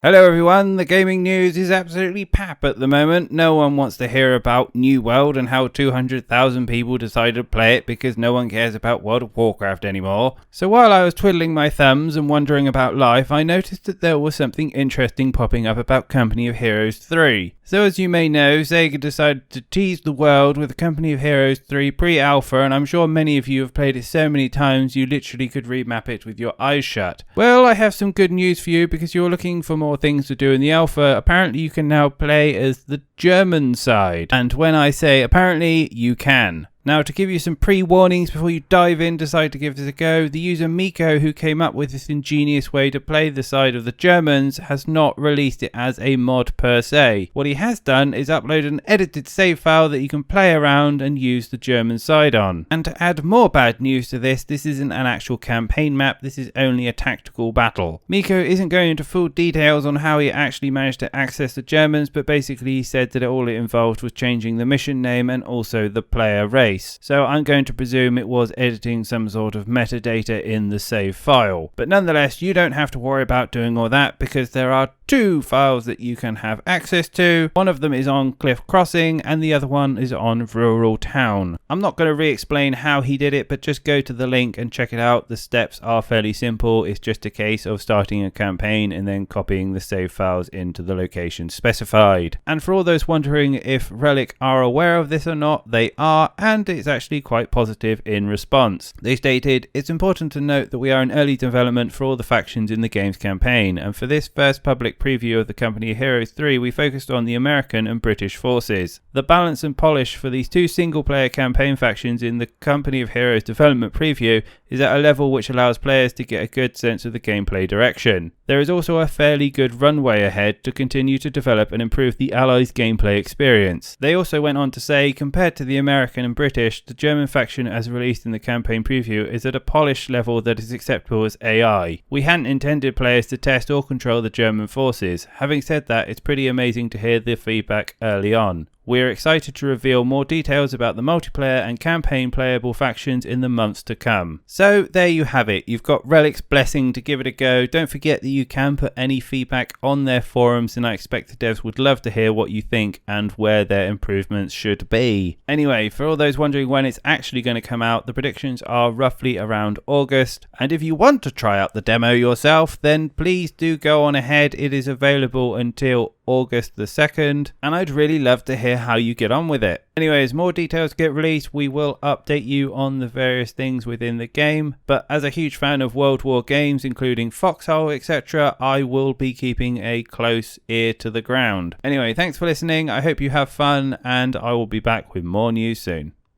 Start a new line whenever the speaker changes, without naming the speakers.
Hello everyone, the gaming news is absolutely pap at the moment. No one wants to hear about New World and how 200,000 people decided to play it because no one cares about World of Warcraft anymore. So while I was twiddling my thumbs and wondering about life, I noticed that there was something interesting popping up about Company of Heroes 3. So as you may know, Sega decided to tease the world with Company of Heroes 3 pre-alpha, and I'm sure many of you have played it so many times you literally could remap it with your eyes shut. Well, I have some good news for you because you're looking for more things to do in the alpha. Apparently you can now play as the German side. And when I say apparently, you can. Now, to give you some pre-warnings before you dive in, decide to give this a go, the user Miko, who came up with this ingenious way to play the side of the Germans, has not released it as a mod per se. What he has done is upload an edited save file that you can play around and use the German side on. And to add more bad news to this isn't an actual campaign map, this is only a tactical battle. Miko isn't going into full details on how he actually managed to access the Germans, but basically he said that all it involved was changing the mission name and also the player race. So I'm going to presume it was editing some sort of metadata in the save file. But nonetheless, you don't have to worry about doing all that because there are two files that you can have access to. One of them is on Cliff Crossing and the other one is on Rural Town. I'm not going to re-explain how he did it, but just go to the link and check it out. The steps are fairly simple. It's just a case of starting a campaign and then copying the save files into the location specified. And for all those wondering if Relic are aware of this or not, they are, and it's actually quite positive in response. They stated, "It's important to note that we are in early development for all the factions in the game's campaign, and for this first public preview of the Company of Heroes 3 we focused on the American and British forces. The balance and polish for these two single-player campaign factions in the Company of Heroes development preview is at a level which allows players to get a good sense of the gameplay direction. There is also a fairly good runway ahead to continue to develop and improve the Allies' gameplay experience." They also went on to say, compared to the American and British, the German faction as released in the campaign preview is at a polished level that is acceptable as AI. We hadn't intended players to test or control the German forces. Having said that, it's pretty amazing to hear the feedback early on. We're excited to reveal more details about the multiplayer and campaign playable factions in the months to come. So there you have it. You've got Relic's blessing to give it a go. Don't forget that you can put any feedback on their forums, and I expect the devs would love to hear what you think and where their improvements should be. Anyway, for all those wondering when it's actually going to come out, the predictions are roughly around August. And if you want to try out the demo yourself, then please do go on ahead. It is available until August the 2nd, and I'd really love to hear how you get on with it. Anyways, more details get released. We will update you on the various things within the game, but as a huge fan of World War games, including Foxhole, etc., I will be keeping a close ear to the ground. Anyway, thanks for listening. I hope you have fun, and I will be back with more news soon.